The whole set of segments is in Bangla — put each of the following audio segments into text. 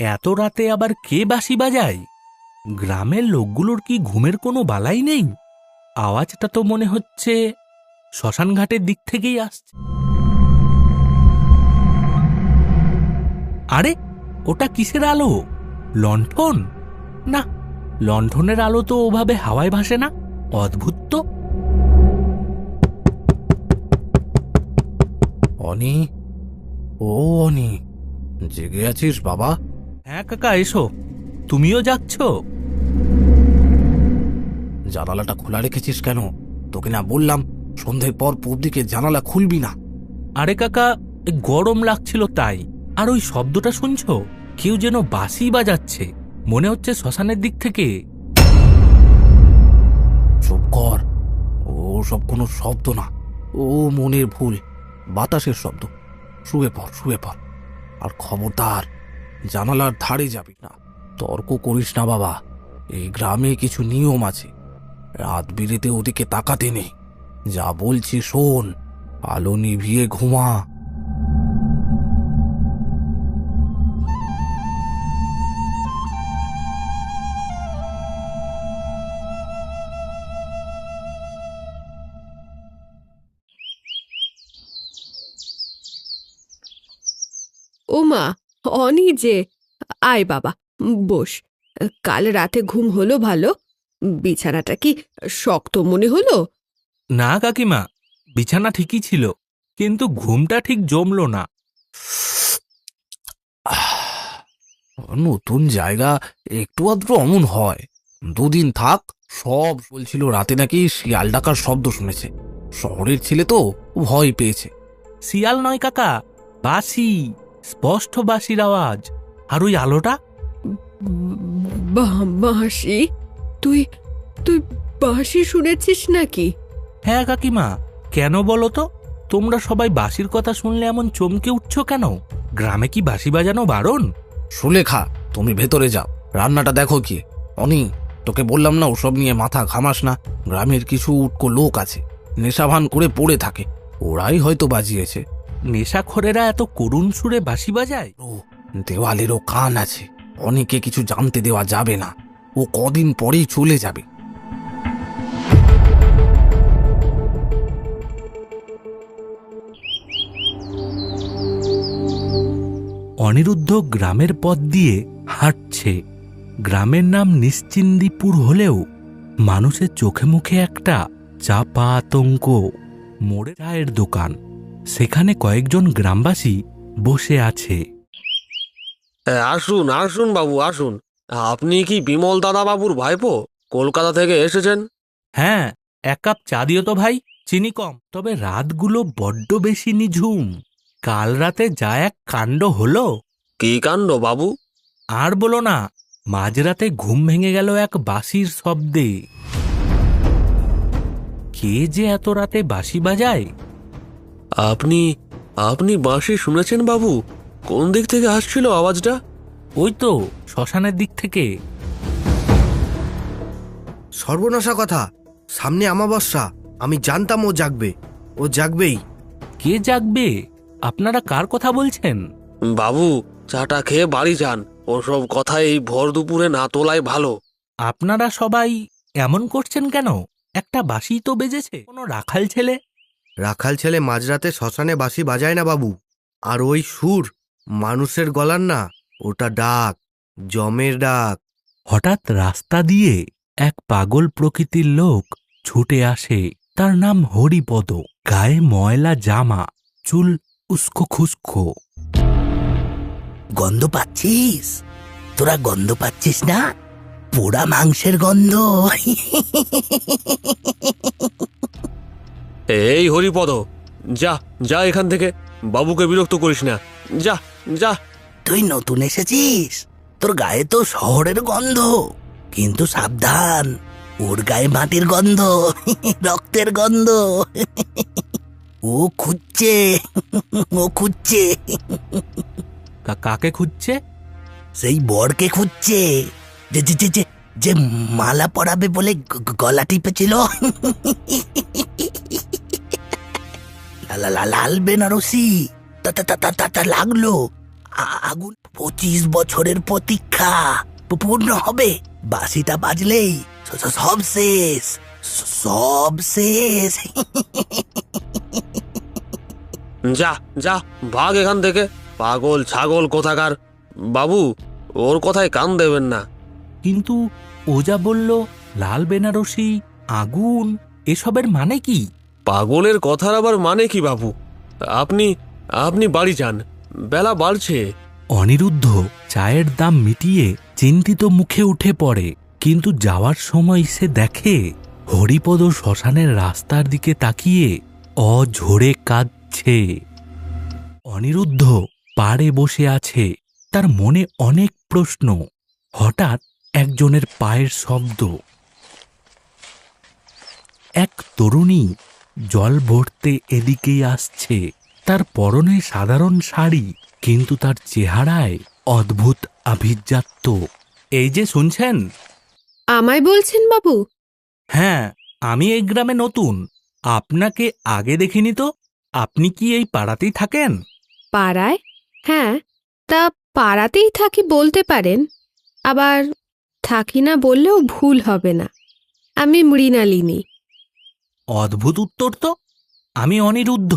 এত রাতে আবার কে বাঁশি বাজায়? গ্রামের লোকগুলোর কি ঘুমের কোনো বালাই নেই? আওয়াজটা তো মনে হচ্ছে শ্মশান ঘাটের দিক থেকেই আসছে। আরে, ওটা কিসের আলো? লণ্ঠন? না, লণ্ঠনের আলো তো ওভাবে হাওয়ায় ভাসে না। অদ্ভুত তো। অনি, ও অনি, জেগে আছিস বাবা? হ্যাঁ কাকা, এসো। তুমিও যাচ্ছ? জানালাটা খোলা রেখেছিস কেন? তোকে না বললাম সন্ধ্যের পর পূব দিকে জানালা খুলবি না। আরে কাকা, গরম লাগছিল তাই। আর ওই শব্দটা শুনছো? কেউ যেন বাঁশি বাজাচ্ছে, মনে হচ্ছে শ্মশানের দিক থেকে। চুপ কর, ও সব কোনো শব্দ না, ও মনের ভুল, বাতাসের শব্দ। শুয়ে পড়, শুয়ে পড়। আর খবরদার জানালার ধারে যাবি না। তর্ক করিস না বাবা, এই গ্রামে কিছু নিয়ম আছে। রাত বিরেতে ওদিকে তাকাতে নেই। যা বলছি শোন, আলো নিভিয়ে ঘুমা। ওমা, অনি যে, আয় বাবা, বস। কাল রাতে ঘুম হলো ভালো? বিছানাটা কি শক্ত মনে হলো? না কাকিমা, বিছানা ঠিকই ছিল, কিন্তু ঘুমটা ঠিক জমলো না। নতুন জায়গা, একটু আধটু অমন হয়। দুদিন থাক। সব বলছিল রাতে নাকি শিয়াল ডাকার শব্দ শুনেছে। শহরের ছেলে তো, ভয় পেয়েছে। শিয়াল নয় কাকা, বাঁশি, স্পষ্ট বাঁশির আওয়াজ। আর ওই আলোটা? বাঁশি? তুই তুই বাঁশি শুনেছিস নাকি? হ্যাঁ কাকিমা, কেন বলো তো? তোমরা সবাই বাঁশির কথা শুনলে এমন চমকে উঠছো কেন? গ্রামে কি বাঁশি বাজানো বারণ? সুলেখা, তুমি ভেতরে যাও, রান্নাটা দেখো কি। অনি, তোকে বললাম না ওসব নিয়ে মাথা ঘামাস না। গ্রামের কিছু উটকো লোক আছে, নেশাভান করে পড়ে থাকে, ওরাই হয়তো বাজিয়েছে। নেশাখোরেরা এত করুণ সুরে বাঁশি বাজায়? ও, দেওয়ালেরও কান আছে। অনেকে কিছু জানতে দেওয়া যাবে না, ও কদিন পরেই চলে যাবে। অনিরুদ্ধ গ্রামের পথ দিয়ে হাঁটছে। গ্রামের নাম নিশ্চিন্দিপুর হলেও মানুষের চোখে মুখে একটা চাপা আতঙ্ক। মোড়ে চায়ের দোকান, সেখানে কয়েকজন গ্রামবাসী বসে আছে। আসুন আসুন বাবু, আসুন। আপনি কি বিমল দাদা বাবুর ভাইপো? কলকাতা থেকে এসেছেন? হ্যাঁ, এক কাপ চা দিও তো ভাই, চিনি কম। তবে রাতগুলো বড্ড বেশি নিঝুম। কাল রাতে যা এক কাণ্ড হলো! কি কাণ্ড বাবু? আর বলো না, মাঝরাতে ঘুম ভেঙে গেল এক বাঁশির শব্দে। কে যে এত রাতে বাঁশি বাজায়? আপনি আপনি বাঁশি শুনেছেন বাবু? কোন দিক থেকে আসছিল আওয়াজটা? ওই তো শ্মশানের দিক থেকে। সর্বনাশা কথা, সামনে অমাবস্যা। আমি জানতাম ও জাগবে, ও জাগবেই। কে জাগবে? আপনারা কার কথা বলছেন? বাবু, চাটা খেয়ে বাড়ি যান। ওসব কথা এই ভর দুপুরে না তোলাই ভালো। আপনারা সবাই এমন করছেন কেন? একটা বাঁশি তো বেজেছে। কোনো রাখাল ছেলে? রাখাল ছেলে মাঝরাতে শ্মশানে বাঁশি বাজায় না বাবু। আর ওই সুর মানুষের গলার না, ওটা ডাক, জমের ডাক। হঠাৎ রাস্তা দিয়ে এক পাগল প্রকৃতির লোক ছুটে আসে। তার নাম হরিপদ। গায়ে ময়লা জামা, চুল উস্কো খুস্কো। গন্ধ পাচ্ছিস? তোরা গন্ধ পাচ্ছিস না? পোড়া মাংসের গন্ধ। এই হরিপদ, যা যা এখান থেকে। বাবুকে বিরক্ত করিস না, যা যা। তুই নতুন এসেছিস, তোর গায়ে তো শহরের গন্ধ। কিন্তু সাবধান, ওর গায়ে মাটির গন্ধ, রক্তের গন্ধ। ও খুঁজছে, ও খুঁজছে। কাকে খুঁজছে? সেই বরকে খুঁজছে, যে যে যে যে যে মালা পরাবে বলে গলা টিপেছিল। লাল বেনারসি তা লাগলো, আগুন 25 বছরের প্রতীক্ষা পূর্ণ হবে। বাঁশিটা বাজলেই সব শেষ, সব শেষ। যা যা, ভাগ এখান থেকে, পাগল ছাগল কোথাকার। বাবু, ওর কথায় কান দেবেন না। কিন্তু ও যা বলল লাল বেনারসি, আগুন, এসবের মানে কি? পাগলের কথার আবার মানে কি বাবু? আপনি আপনি বাড়ি যান, বেলা বাড়ছে। অনিরুদ্ধ চায়ের দাম মিটিয়ে চিন্তিত মুখে উঠে পড়ে, কিন্তু যাওয়ার সময় সে দেখে হরিপদ শ্মশানের রাস্তার দিকে তাকিয়ে অঝরে কাঁদছে। অনিরুদ্ধ পাড়ে বসে আছে, তার মনে অনেক প্রশ্ন। হঠাৎ একজনের পায়ের শব্দ। এক তরুণী জল ভরতে এদিকেই আসছে। তার পরনে সাধারণ শাড়ি, কিন্তু তার চেহারায় অদ্ভুত আভিজাত্য। এই যে শুনছেন? আমায় বলছেন বাবু? হ্যাঁ, আমি এই গ্রামে নতুন, আপনাকে আগে দেখিনি তো। আপনি কি এই পাড়াতেই থাকেন? পাড়ায়? হ্যাঁ, তা পাড়াতেই থাকি বলতে পারেন, আবার থাকি না বললেও ভুল হবে না। আমি মৃণালিনী। অদ্ভুত উত্তর তো। আমি অনিরুদ্ধ,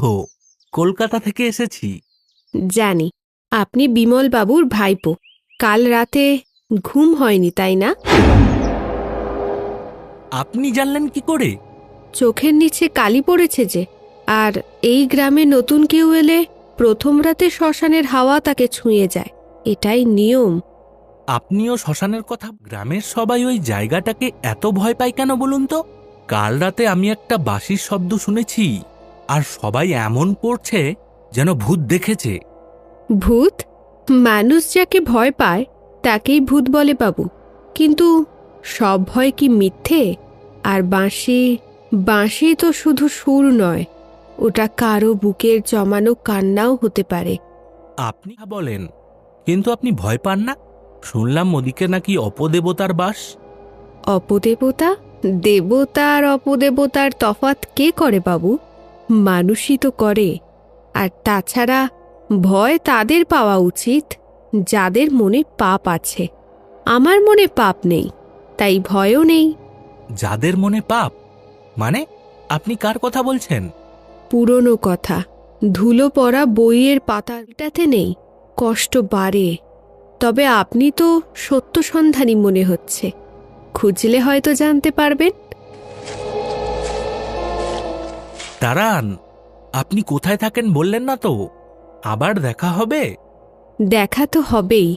কলকাতা থেকে এসেছি। জানি আপনি বিমল বাবুর ভাইপো। কাল রাতে ঘুম হয়নি, তাই না? আপনি জানলেন কি করে? চোখের নিচে কালি পড়েছে যে। আর এই গ্রামে নতুন কেউ এলে প্রথম রাতে শ্মশানের হাওয়া তাকে ছুঁয়ে যায়, এটাই নিয়ম। আপনিও শ্মশানের কথা? গ্রামের সবাই ওই জায়গাটাকে এত ভয় পায় কেন বলুন তো? কাল রাতে আমি একটা বাঁশির শব্দ শুনেছি, আর সবাই এমন করছে যেন ভূত দেখেছে। ভূত? মানুষ যাকে ভয় পায় তাকেই ভূত বলে বাবু। কিন্তু সব ভয় কি মিথ্যে? আর বাঁশি তো শুধু সুর নয়, ওটা কারো বুকের জমানো কান্নাও হতে পারে। আপনি বলেন, কিন্তু আপনি ভয় পান না? শুনলাম ওদিকে নাকি অপদেবতার বাস। অপদেবতা? দেবতা আর অপদেবতার তফাৎ কে করে বাবু? মানুষই তো করে। আর তাছাড়া ভয় তাদের পাওয়া উচিত যাদের মনে পাপ আছে। আমার মনে পাপ নেই, তাই ভয়ও নেই। যাদের মনে পাপ মানে? আপনি কার কথা বলছেন? পুরনো কথা, ধুলো পড়া বইয়ের পাতাটাতে নেই, কষ্ট বাড়ে। তবে আপনি তো সত্য সন্ধানী মনে হচ্ছে, খুঁজলে হয়তো জানতে পারবেন। দাঁড়ান, আপনি কোথায় থাকেন বললেন না তো? আবার দেখা হবে? দেখা তো হবেই।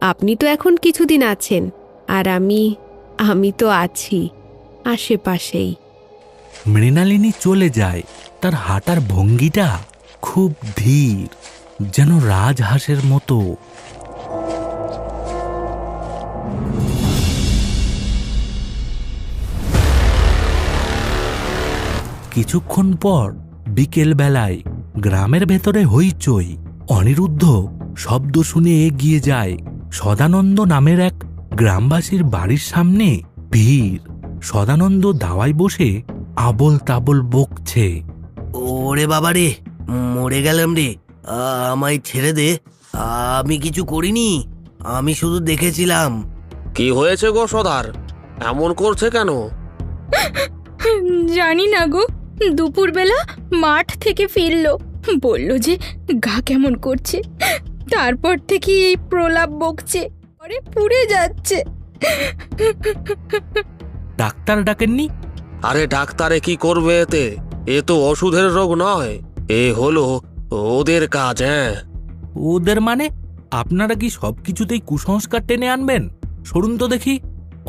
আপনি তো এখন কিছুদিন আছেন, আর আমি তো আছি আশেপাশেই। মৃণালিনী চলে যায়। তার হাঁটার ভঙ্গিটা খুব ধীর, যেন রাজহাঁসের মতো। কিছুক্ষণ পর বিকেল বেলায় গ্রামের ভেতরে হইচই। অনিরুদ্ধ শব্দ শুনে এগিয়ে যায়। সদানন্দ নামের এক গ্রামবাসীর বাড়ির সামনে ভিড়। সদানন্দ দাওয়ায় বসে আবল তাবল বকছে। ওরে বাবা রে, মরে গেলাম রে, আমায় ছেড়ে দে, আমি কিছু করিনি, আমি শুধু দেখেছিলাম। কি হয়েছে গো সদার, এমন করছে কেন? জানি না গো, দুপুরবেলা মাঠ থেকে ফিরলো, বলল যে গা কেমন করছে, তারপর থেকে এই প্রলাপ বকছে, পরে পুড়ে যাচ্ছে। ডাক্তার ডাকেননি? আরে ডাক্তারে কি করবে এতে? এ তো ওষুধের রোগ নয়, এ হলো ওদের কাজ। হ্যাঁ, ওদের মানে? আপনারা কি সবকিছুতেই কুসংস্কার টেনে আনবেন? সরুন তো দেখি।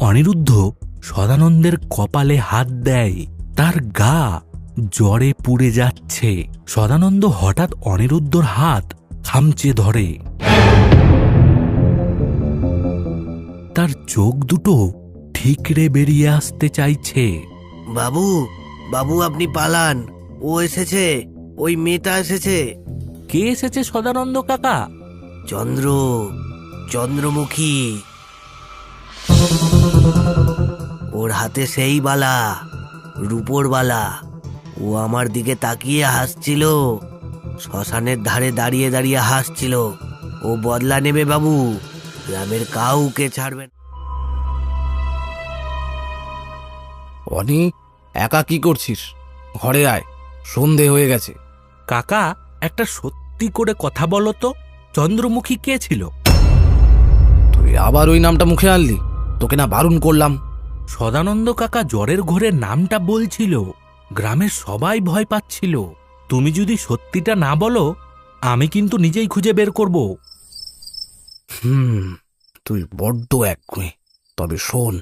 অনিরুদ্ধ সদানন্দের কপালে হাত দেয়। তার গা জ্বরে পুড়ে যাচ্ছে। সদানন্দ হঠাৎ অনিরুদ্ধর হাত খামচে ধরে। তার চোখ দুটো ঠিকরে বেরিয়ে আসতে চাইছে। বাবু, বাবু আপনি পালান, ও এসেছে, ওই মেয়েটা এসেছে। কে এসেছে সদানন্দ কাকা? চন্দ্রমুখী। ওর হাতে সেই বালা, রূপোর বালা। ও আমার দিকে তাকিয়ে হাসছিল, শ্মশানের ধারে দাঁড়িয়ে দাঁড়িয়ে হাসছিল। ও বদলা নেবে বাবু, গ্রামের কাউকে ছাড়বেন। অনি, একা কি করছিস? ঘরে আয়, সন্ধে হয়ে গেছে। কাকা, একটা সত্যি করে কথা বলো তো, চন্দ্রমুখী কে ছিল? তুই আবার ওই নামটা মুখে আনলি? তোকে না বারণ করলাম। সদানন্দ কাকা জ্বরের ঘরে নামটা বলছিল, গ্রামের সবাই ভয় পাচ্ছিল। তুমি যদি সত্যিটা না বলো, আমি কিন্তু নিজেই খুঁজে বের করব। তুই বড্ড একগুঁয়ে। তবে শোন,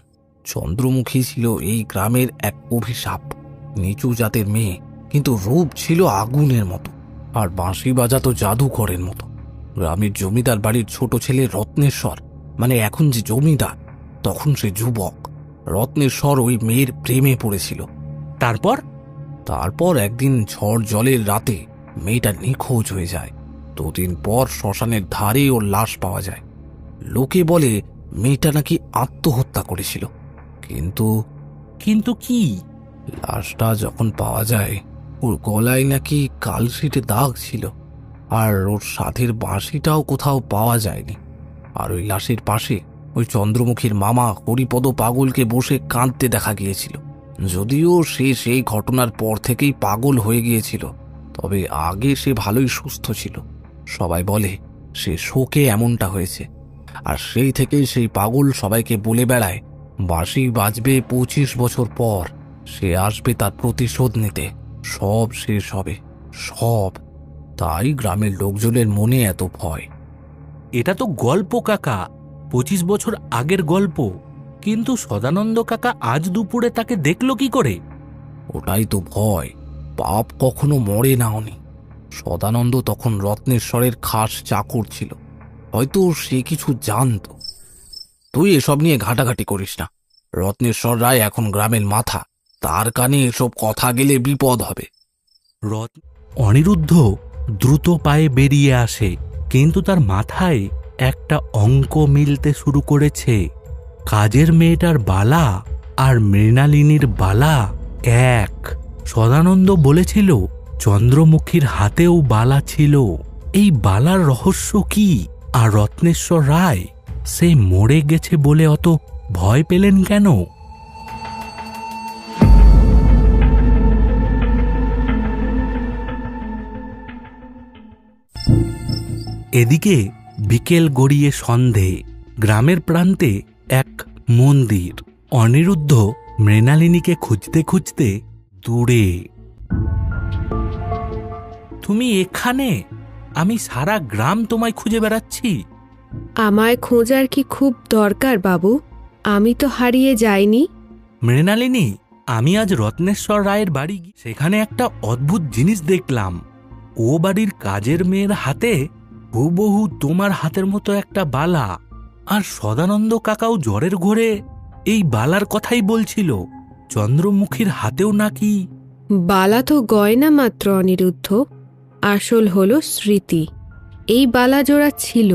চন্দ্রমুখী ছিল এই গ্রামের এক অভিশাপ। নিচু জাতের মেয়ে, কিন্তু রূপ ছিল আগুনের মতো, আর বাঁশি বাজাতো জাদুকরের মতো। গ্রামের জমিদার বাড়ির ছোট ছেলে রত্নেশ্বর, মানে এখন যে জমিদার, তখন সে যুবক। রত্নেশ্বর ওই মেয়ের প্রেমে পড়েছিল। তারপর একদিন ঝড় জলের রাতে মেয়েটা নিখোঁজ হয়ে যায়। 2 দিন পর শ্মশানের ধারে ওর লাশ পাওয়া যায়। লোকে বলে মেয়েটা নাকি আত্মহত্যা করেছিল, কিন্তু কি? লাশটা যখন পাওয়া যায়, ওর গলায় নাকি কালশিটে দাগ ছিল, আর ওর সাথের বাঁশিটাও কোথাও পাওয়া যায়নি। আর ওই লাশের পাশে ওই চন্দ্রমুখীর মামা হরিপদ পাগলকে বসে কাঁদতে দেখা গিয়েছিল। যদিও সে সেই ঘটনার পর থেকেই পাগল হয়ে গিয়েছিল, তবে আগে সে ভালোই সুস্থ ছিল। সবাই বলে সে শোকে এমনটা হয়েছে, আর সেই থেকেই সেই পাগল সবাইকে বলে বেড়ায় বাঁশি বাজবে 25 বছর পর, সে আসবে তার প্রতিশোধ নিতে, সব শেষ হবে, সব। তাই গ্রামের লোকজনের মনে এত ভয়। এটা তো গল্প কাকা, 25 বছর আগের গল্প। কিন্তু সদানন্দ কাকা আজ দুপুরে তাকে দেখলো কি করে? ওটাই তো ভয়, পাপ কখনো মরে না। অনি, সদানন্দ তখন রত্নেশ্বরের খাস চাকর ছিল, হয়তো সে কিছু জানতো। তুই এসব নিয়ে ঘাটাঘাটি করিস না। রত্নেশ্বর রায় এখন গ্রামের মাথা, তার কানে এসব কথা গেলে বিপদ হবে। অনিরুদ্ধ দ্রুত পায়ে বেরিয়ে আসে, কিন্তু তার মাথায় একটা অঙ্ক মিলতে শুরু করেছে। কাজের মেয়েটার বালা আর মৃণালিনীর বালা এক। সদানন্দ বলেছিল চন্দ্রমুখীর হাতেও বালা ছিল। এই বালার রহস্য কি? আর রত্নেশ্বর রায় সে মরে গেছে বলে অত ভয় পেলেন কেন? এদিকে বিকেল গড়িয়ে সন্ধে। গ্রামের প্রান্তে এক মন্দির। অনিরুদ্ধ মৃণালিনীকে খুঁজতে খুঁজতে দূরে। তুমি এখানে? আমি সারা গ্রাম তোমায় খুঁজে বেড়াচ্ছি। আমায় খোঁজার কি খুব দরকার বাবু? আমি তো হারিয়ে যাইনি। মৃণালিনী, আমি আজ রত্নেশ্বর রায়ের বাড়ি গিয়ে সেখানে একটা অদ্ভুত জিনিস দেখলাম। ও বাড়ির কাজের মেয়ের হাতে হুবহু তোমার হাতের মতো একটা বালা। আর সদানন্দ কাকাও জ্বরের ঘোরে এই বালার কথাই বলছিল। চন্দ্রমুখীর হাতেও নাকি। বালা তো গয়না মাত্র অনিরুদ্ধ, আসল হলো স্মৃতি। এই বালা জোড়া ছিল,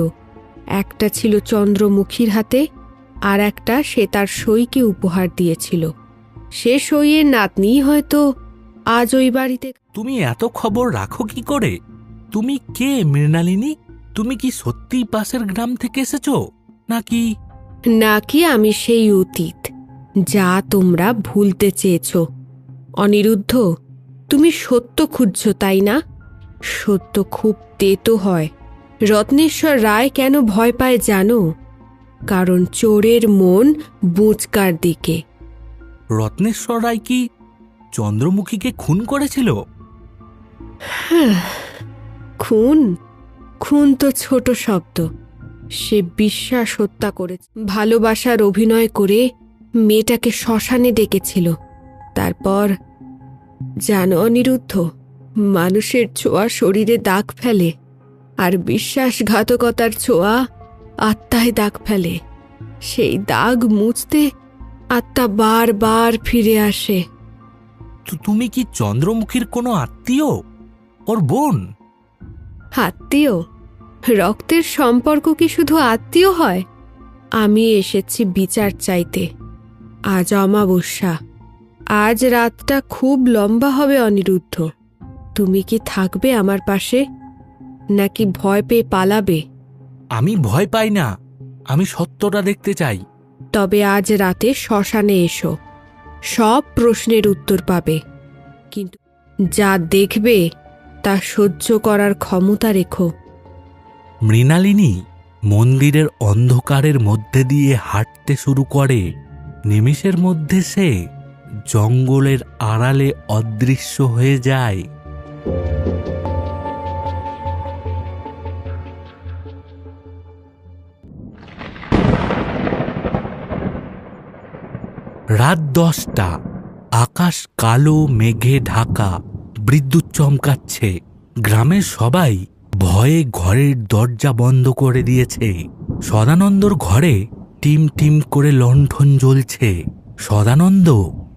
একটা ছিল চন্দ্রমুখীর হাতে, আর একটা সে তার সইকে উপহার দিয়েছিল। সে সইয়ের নাতনিই হয়তো আজ ওই বাড়িতে। তুমি এত খবর রাখো কি করে? তুমি কে মৃণালিনী? তুমি কি সত্যিই পাশের গ্রাম থেকে এসেছো নাকি? নাকি আমি সেই অতীত যা তোমরা ভুলতে চেয়েছ। অনিরুদ্ধ, তুমি সত্য খুঁজছ তাই না? সত্য খুব তেতো হয়। রত্নেশ্বর রায় কেন ভয় পায় জানো? কারণ চোরের মন বুঁচকার দিকে। রত্নেশ্বর রায় কি চন্দ্রমুখীকে খুন করেছিল? খুন? খুন তো ছোট শব্দ। সে বিশ্বাস হত্যা করেছে। ভালোবাসার অভিনয় করে মেয়েটাকে শ্মশানে ডেকেছিল। তারপর জানো অনিরুদ্ধ, মানুষের ছোঁয়া শরীরে দাগ ফেলে, আর বিশ্বাসঘাতকতার ছোঁয়া আত্মায় দাগ ফেলে। সেই দাগ মুছতে আত্মা বারবার ফিরে আসে। তুমি কি চন্দ্রমুখীর কোনো আত্মীয়? ওর বোন? আত্মীয়? রক্তের সম্পর্ক কি শুধু আত্মীয় হয়? আমি এসেছি বিচার চাইতে। আজ অমাবস্যা, আজ রাতটা খুব লম্বা হবে অনিরুদ্ধ। তুমি কি থাকবে আমার পাশে, নাকি ভয় পেয়ে পালাবে? আমি ভয় পাই না, আমি সত্যটা দেখতে চাই। তবে আজ রাতে শ্মশানে এসো, সব প্রশ্নের উত্তর পাবে, কিন্তু যা দেখবে তা সহ্য করার ক্ষমতা রেখো। মৃণালিনী মন্দিরের অন্ধকারের মধ্যে দিয়ে হাঁটতে শুরু করে। নিমেষের মধ্যে সে জঙ্গলের আড়ালে অদৃশ্য হয়ে যায়। রাত 10টা, আকাশ কালো মেঘে ঢাকা, বিদ্যুৎ চমকাচ্ছে। গ্রামের সবাই ভয়ে ঘরের দরজা বন্ধ করে দিয়েছে। সদানন্দর ঘরে টিম টিম করে লণ্ঠন জ্বলছে। সদানন্দ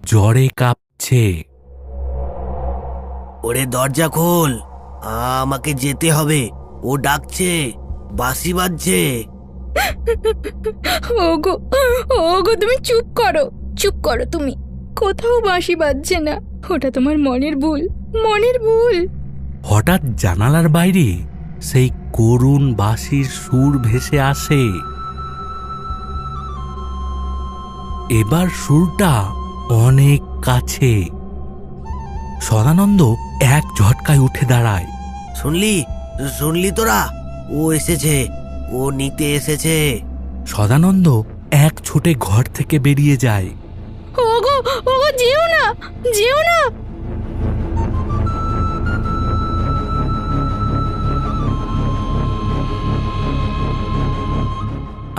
জ্বরে কাঁপছে। ওরে দরজা খোল, আমাকে যেতে হবে, ও ডাকছে, বাঁশি বাজছে। ওগো ওগো, তুমি চুপ করো, চুপ করো তুমি। কোথাও বাঁশি বাজছে না, ওটা তোমার মনের ভুল, মনের ভুল। হঠাৎ জানালার বাইরে সেই করুণ বাঁশির সুর ভেসে আসে। এবার সুরটা অনেক কাছে। সদানন্দ এক ঝটকায় উঠে দাঁড়ায়। শুনলি শুনলি তোরা, ও এসেছে, ও নিতে এসেছে। সদানন্দ এক ছুটে ঘর থেকে বেরিয়ে যায়। ওগো ওগো, যেও না, যেও না।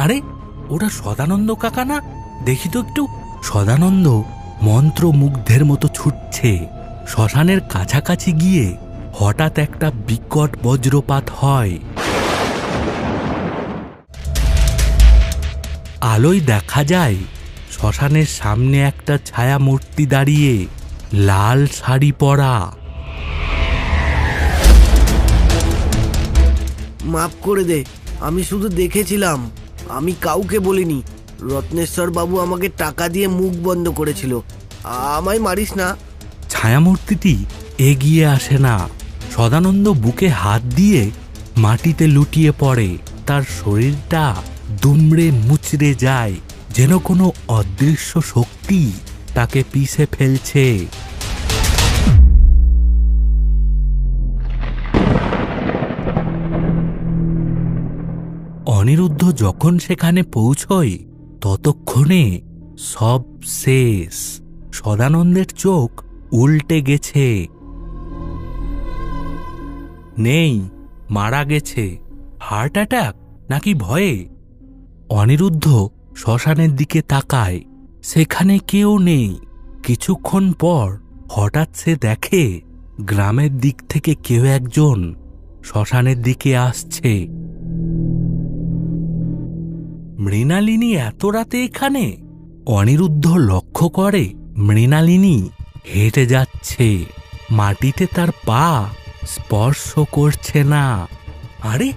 আরে ওটা সদানন্দ কাকা না, দেখি তো একটু। সদানন্দ মন্ত্রমুগ্ধের মতো ছুটছে। শ্মশানের কাছাকাছি গিয়ে হঠাৎ একটা বিকট বজ্রপাত হয়। আলোয় দেখা যায় শ্মশানের সামনে একটা ছায়া মূর্তি দাঁড়িয়ে, লাল শাড়ি পরা। মাফ করে দে, আমি শুধু দেখেছিলাম, আমি কাউকে বলিনি। রত্নেশ্বর বাবু আমাকে টাকা দিয়ে মুখ বন্ধ করেছিল, আমায় মারিস না। ছায়ামূর্তিটি এগিয়ে আসে না। সদানন্দ বুকে হাত দিয়ে মাটিতে লুটিয়ে পড়ে। তার শরীরটা দুমড়ে মুচড়ে যায়, যেন কোনো অদৃশ্য শক্তি তাকে পিষে ফেলছে। অনিরুদ্ধ যখন সেখানে পৌঁছয় ততক্ষণে সব শেষ। সদানন্দের চোখ উল্টে গেছে। নেই, মারা গেছে। হার্ট অ্যাটাক নাকি ভয়ে? অনিরুদ্ধ শ্মশানের দিকে তাকায়, সেখানে কেউ নেই। কিছুক্ষণ পর হঠাৎ সে দেখে গ্রামের দিক থেকে কেউ একজন শ্মশানের দিকে আসছে। মৃণালিনী এত রাতে এখানে? অনিরুদ্ধ লক্ষ্য করে মৃণালিনী হেঁটে যাচ্ছে, মাটিতে তার পা স্পর্শ করছে না। আরে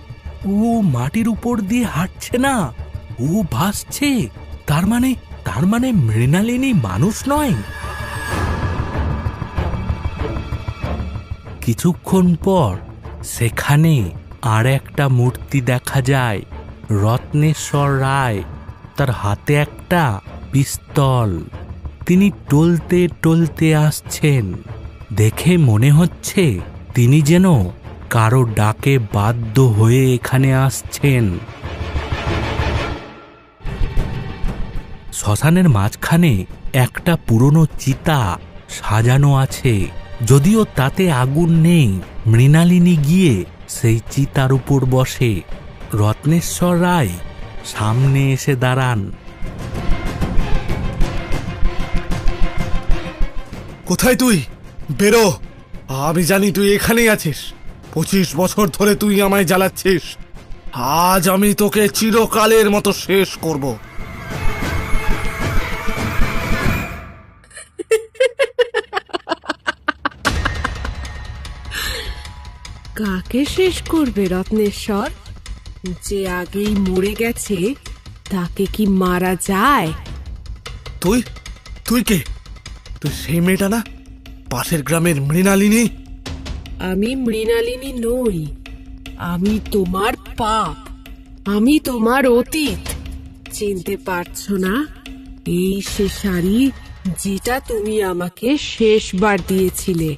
ও মাটির উপর দিয়ে হাঁটছে না, ও ভাসছে। তার মানে মৃণালিনী মানুষ নয়। কিছুক্ষণ পর সেখানে আর একটা মূর্তি দেখা যায়, রত্নেশ্বর রায়। তার হাতে একটা পিস্তল। তিনি টলতে টলতে আসছেন। দেখে মনে হচ্ছে তিনি যেন কারো ডাকে বাধ্য হয়ে এখানে আসছেন। শ্মশানের মাঝখানে একটা পুরনো চিতা সাজানো আছে, যদিও তাতে আগুন নেই। মৃণালিনী গিয়ে সেই চিতার উপর বসে। রত্নেশ্বর রায় সামনে এসে দাঁড়ান। কোথায় তুই? বেরো, আমি জানি তুই এখানেই আছিস। 25 বছর ধরে তুই আমায় জ্বালাচ্ছিস, আজ আমি তোকে চিরকালের মতো শেষ করব। কাকে শেষ করবে রত্নেশ্বর? যে আগেই মরে গেছে তাকে কি মারা যায়? তুই তুই কে? তুই সেই মেয়েটা না, পাশের গ্রামের মৃণালিনী? আমি মৃণালিনী নই, আমি তোমার পাপ। আমি তোমার অতীত চিনতে পারছো না? এই সে শাড়ি যেটা তুমি আমাকে শেষবার দিয়েছিলে।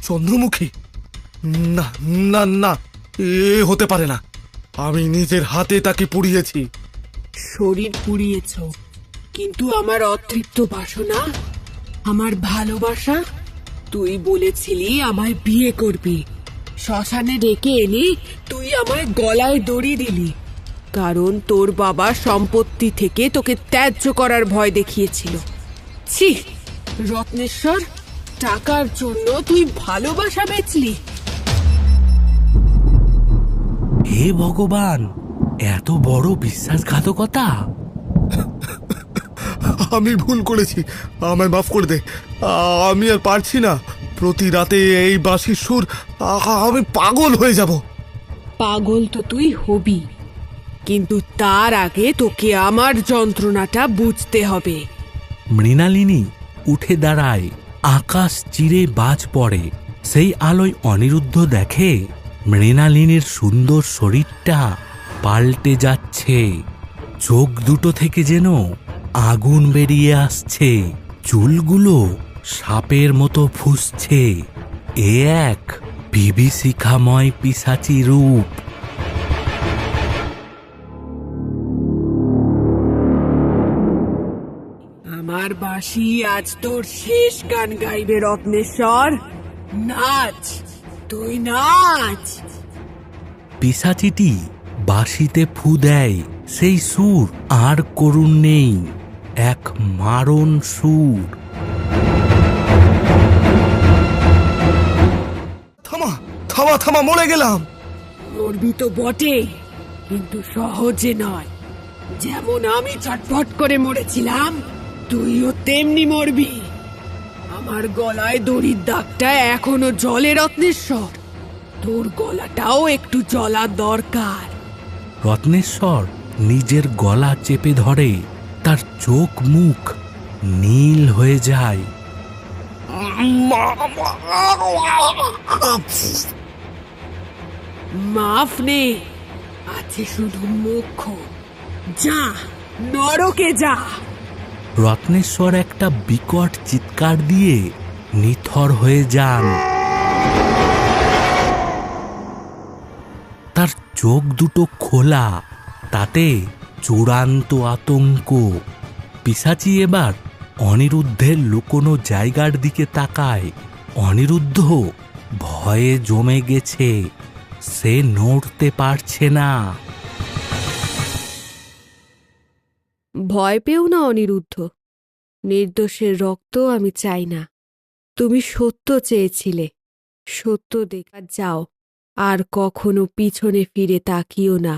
চন্দ্রমুখী, না না না, এ হতে পারে না। আমি নিজের হাতে তাকে পুড়িয়েছি। শরীর পুড়িয়েছ, কিন্তু আমার অতৃপ্ত বাসনা, আমার ভালোবাসা, তুই বলেছিলি আমায় বিয়ে করবি। শ্মশানে ডেকে এনে তুই আমায় গলায় দড়ি দিলি, কারণ তোর বাবা সম্পত্তি থেকে তোকে ত্যায্য করার ভয় দেখিয়েছিল। ছি রত্নেশ্বর, টাকার জন্য তুই ভালোবাসা বেচলি। হে ভগবান, এত বড় বিশ্বাসঘাতকতা! আমি ভুল করেছি, আমায় মাফ করে দে। আমি আর পারছি না। প্রতি রাতে এই বাঁশির সুর, আমি পাগল হয়ে যাব। পাগল তো তুই হবি, কিন্তু তার আগে তোকে আমার যন্ত্রণাটা বুঝতে হবে। মৃণালিনী উঠে দাঁড়ায়। আকাশ চিরে বাজ পড়ে। সেই আলোয় অনিরুদ্ধ দেখে মৃণালিনীর সুন্দর শরীরটা পাল্টে যাচ্ছে। চোখ দুটো থেকে যেন আগুন বেরিয়ে আসছে, চুলগুলো সাপের মতো ফুসছে। এ এক বিভীষিকাময় পিশাচী রূপ। আমার বাঁশি আজ তোর শেষ গান গাইবে রত্নেশ্বর। নাচ, তুই নাচ। পিশাচিটি বাঁশিতে ফু দেয়। সেই সুর আর করুণ নেই, এক মারণ সুর। থামা থামা থামা, মরে গেলাম। মরবি তো বটে, কিন্তু সহজে নয়। যেমন আমি চটপট করে মরেছিলাম, তুইও তেমনি মরবি। আমার গলায় দড়ির দাগটা এখনো জলে রত্নেশ্বর, তোর গলাটাও একটু জ্বলা দরকার। রত্নেশ্বর নিজের গলা চেপে ধরে। তার চোখ মুখ নীল হয়ে যায়। মাফ নে, আছে শুধু মুখ। যা, নরকে যা। রত্নেশ্বর একটা বিকট চিৎকার দিয়ে নিথর হয়ে যান। তার চোখ দুটো খোলা, তাতে চূড়ান্ত আতঙ্ক। পিশাচি এবার অনিরুদ্ধের লুকোনো জায়গার দিকে তাকায়। অনিরুদ্ধ ভয়ে জমে গেছে, সে নড়তে পারছে না। ভয় পেও না অনিরুদ্ধ, নির্দোষের রক্ত আমি চাই না। তুমি সত্য চেয়েছিলে, সত্য দেখা যাও, আর কখনো পিছনে ফিরে তাকিও না।